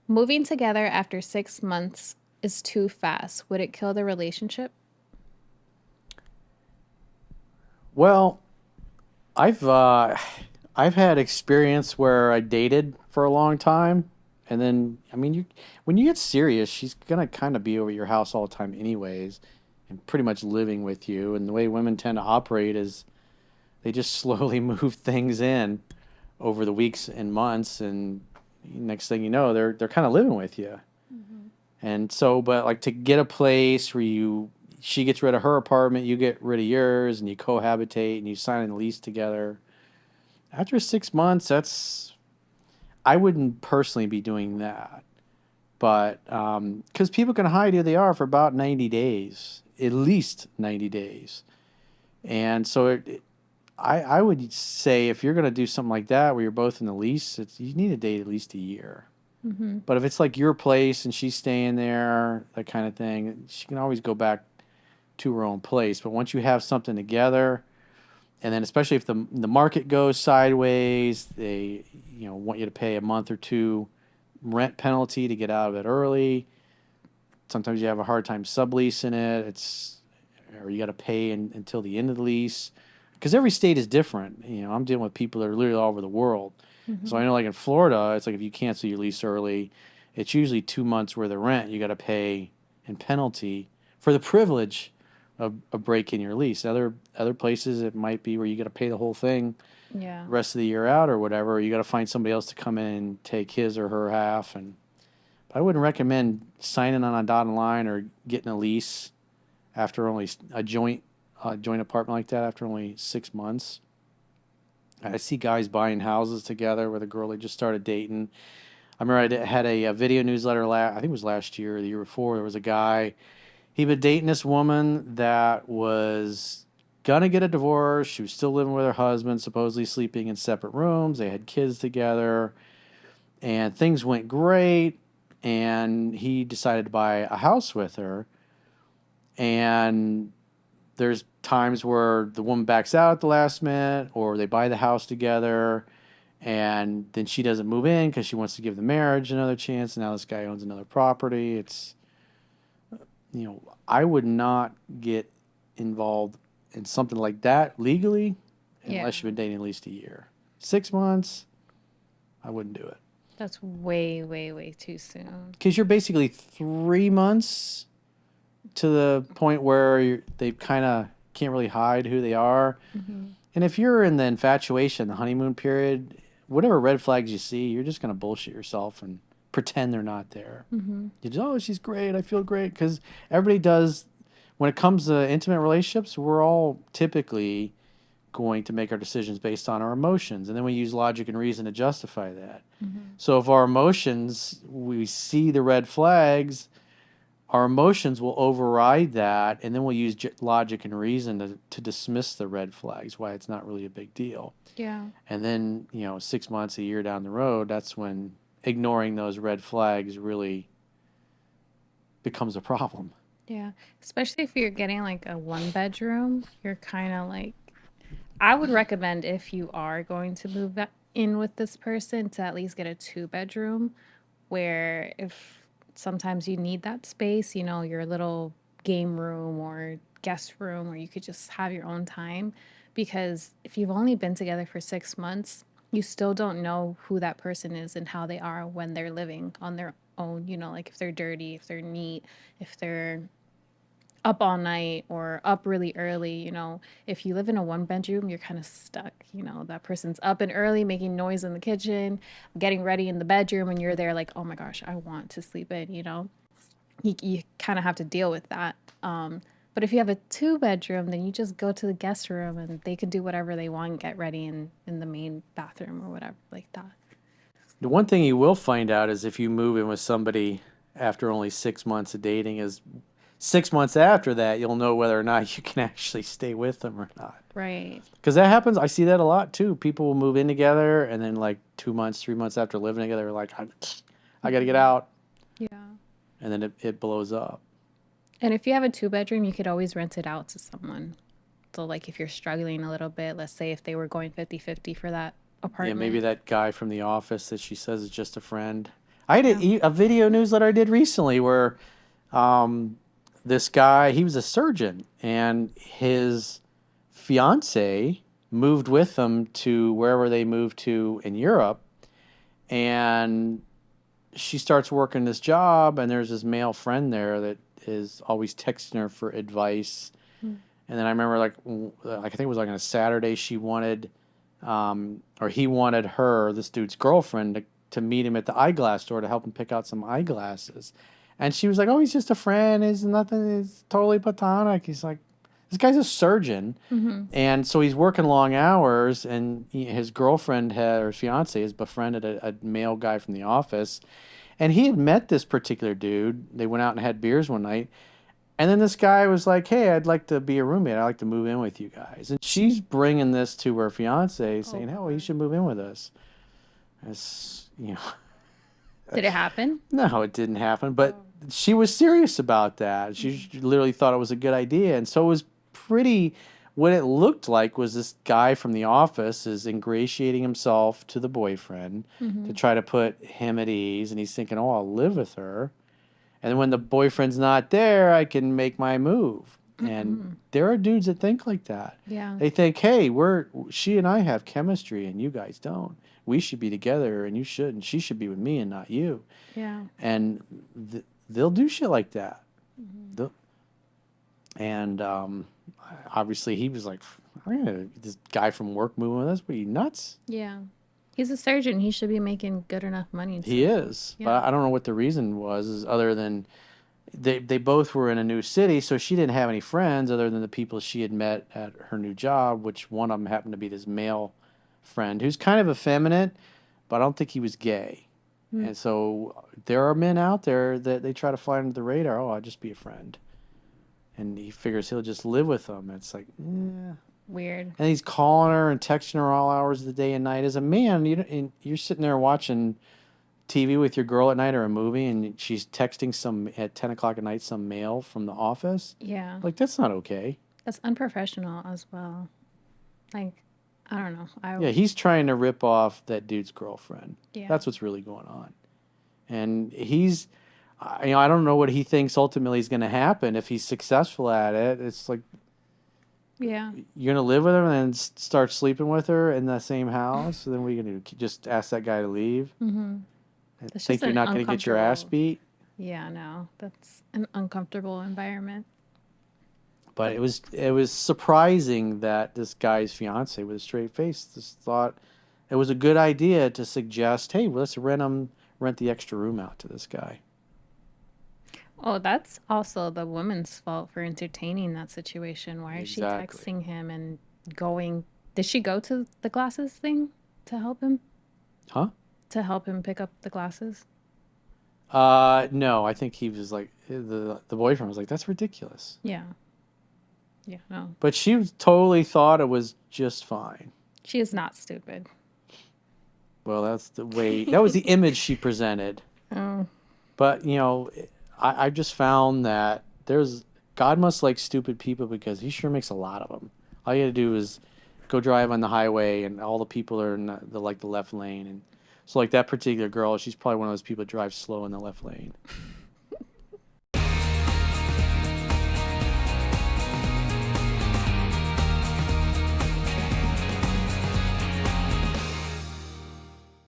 Moving together after 6 months is too fast. Would it kill the relationship? Well, I've uh, I've had experience where I dated for a long time, and then I mean, you when you get serious, she's gonna kind of be over your house all the time, anyways, and pretty much living with you. And the way women tend to operate is they just slowly move things in over the weeks and months, and next thing you know, they're kind of living with you. Hmm. And so, but like to get a place where she gets rid of her apartment, you get rid of yours, and you cohabitate and you sign a lease together. After 6 months, I wouldn't personally be doing that, but because people can hide who they are for about 90 days, at least 90 days. And so I would say if you're going to do something like that where you're both in the lease, you need to date at least a year. Hmm. But if it's like your place and she's staying there, that kind of thing, she can always go back to her own place. But once you have something together, and then especially if the market goes sideways, they want you to pay a month or two rent penalty to get out of it early. Sometimes you have a hard time subleasing it. Or you got to pay until the end of the lease because every state is different. I'm dealing with people that are literally all over the world. So Hmm. I know, like in Florida, it's like if you cancel your lease early, it's usually 2 months worth of rent you got to pay in penalty for the privilege of breaking your lease. Other places it might be where you got to pay the whole thing Yeah. the rest of the year out or whatever. Or you got to find somebody else to come in and take his or her half. And but I wouldn't recommend signing on a dotted line or getting a lease after only a joint apartment like that after only 6 months. I see guys buying houses together with a girl they just started dating. I remember had a video newsletter. I think it was last year or the year before. There was a guy. He was dating this woman that was gonna get a divorce. She was still living with her husband, supposedly sleeping in separate rooms. They had kids together, and things went great. And he decided to buy a house with her. And there's times where the woman backs out at the last minute, or they buy the house together, and then she doesn't move in because she wants to give the marriage another chance. And now this guy owns another property. I would not get involved in something like that legally Yeah. unless you've been dating at least a year. 6 months, I wouldn't do it That's way, way, way too soon. because you're basically 3 months to the point where they kind of can't really hide who they are. Hmm. And if you're in the infatuation, the honeymoon period, whatever red flags you see, you're just going to bullshit yourself and pretend they're not there. Hmm. You just, oh, she's great. I feel great. Because everybody does, when it comes to intimate relationships, we're all typically going to make our decisions based on our emotions. And then we use logic and reason to justify that. Hmm. So if our emotions, we see the red flags, our emotions will override that, and then we'll use logic and reason to dismiss the red flags, why it's not really a big deal. Yeah. And then, 6 months, a year down the road, that's when ignoring those red flags really becomes a problem. Yeah. Especially if you're getting like a one bedroom, you're kind of like, I would recommend if you are going to move in with this person to at least get a two-bedroom where if sometimes you need that space, your little game room or guest room where you could just have your own time. Because if you've only been together for 6 months, you still don't know who that person is and how they are when they're living on their own, like if they're dirty, if they're neat, if they're up all night or up really early. If you live in a one bedroom, you're kind of stuck. That person's up and early making noise in the kitchen, getting ready in the bedroom, and you're there like, oh my gosh, I want to sleep in. You kind of have to deal with that. But if you have a two-bedroom, then you just go to the guest room and they can do whatever they want and get ready in the main bathroom or whatever like that. The one thing you will find out is if you move in with somebody after only 6 months of dating is 6 months after that, you'll know whether or not you can actually stay with them or not. Right. Because that happens. I see that a lot too. People will move in together and then like 2 months, 3 months after living together, they're like, I got to get Hmm. out. Yeah. And then it blows up. And if you have a two-bedroom, you could always rent it out to someone. So, like, if you're struggling a little bit, let's say if they were going 50-50 for that Yeah, maybe apartment. that guy from the office that she says is just a friend. I Yeah. did a video newsletter I did recently where um, this guy, he was a surgeon, and his fiance moved with him to wherever they moved to in Europe, and she starts working this job, and there's this male friend there that is always texting her for advice. Mm. And then I remember, I think it was like on a Saturday, she wanted, or he wanted her, this dude's girlfriend, to meet him at the eyeglass store to help him pick out some eyeglasses. And she was like, "Oh, he's just a friend. He's nothing. He's totally platonic." He's like, "This guy's a surgeon." Mm-hmm. And so he's working long hours, and his girlfriend or his fiance has befriended a male guy from the office. And he had met this particular dude. They went out and had beers one night. And then this guy was like, "Hey, I'd like to be a roommate. I'd like to move in with you guys." And she's bringing this to her fiance, Oh, saying, "Hey, well, you God. should move in with us." It's, Did it happen? no, it didn't happen. But Oh. she was serious about that. She literally thought it was a good idea. And so it was pretty, what it looked like was this guy from the office is ingratiating himself to the boyfriend Mm-hmm. to try to put him at ease. And he's thinking, "Oh, I'll live with her. And then when the boyfriend's not there, I can make my move." Mm-hmm. And there are dudes that think like that. Yeah. They think, "Hey, she and I have chemistry and you guys don't. We should be together and you shouldn't. She should be with me and not you." Yeah. And they'll do shit like that. Mm-hmm. They'll- And obviously he was like, "This guy from work moving with us? What, are you nuts?" Yeah. He's a surgeon. He should be making good enough money He to. is. Yeah. But I don't know what the reason was, is other than they both were in a new city, so she didn't have any friends other than the people she had met at her new job, which one of them happened to be this male friend who's kind of effeminate, but I don't think he was gay. Mm. And so there are men out there that they try to fly under the radar. "Oh, I'll just be a friend." And he figures he'll just live with them. It's like, eh. Weird. And he's calling her and texting her all hours of the day and night. As a man, you're sitting there watching TV with your girl at night or a movie, and she's texting some at 10 o'clock at night, some male from the office. Yeah. Like, that's not okay. That's unprofessional as well. Like, I don't know. Yeah, he's trying to rip off that dude's girlfriend. Yeah. That's what's really going on. And I don't know what he thinks ultimately is going to happen if he's successful at it. It's like, Yeah. you're going to live with her and then start sleeping with her in the same house. So then we're going to just ask that guy to leave. Mm-hmm. And That's think just you're an not going to get your ass uncomfortable. beat. Yeah, no. That's an uncomfortable environment. But it was surprising that this guy's fiance with a straight face just thought it was a good idea to suggest, "Hey, well, let's rent the extra room out to this guy." Oh, that's also the woman's fault for entertaining that situation. Why is she Exactly. texting him and going? Did she go to the glasses thing to help him? Huh? To help him pick up the glasses? No, I think he was like the boyfriend was like, "That's ridiculous." Yeah. Yeah, no. But she totally thought it was just fine. She is not stupid. Well, that was the image she presented. Oh, But, I just found that God must like stupid people because he sure makes a lot of them. All you got to do is go drive on the highway and all the people are in the left lane. And so like that particular girl, she's probably one of those people that drives slow in the left lane.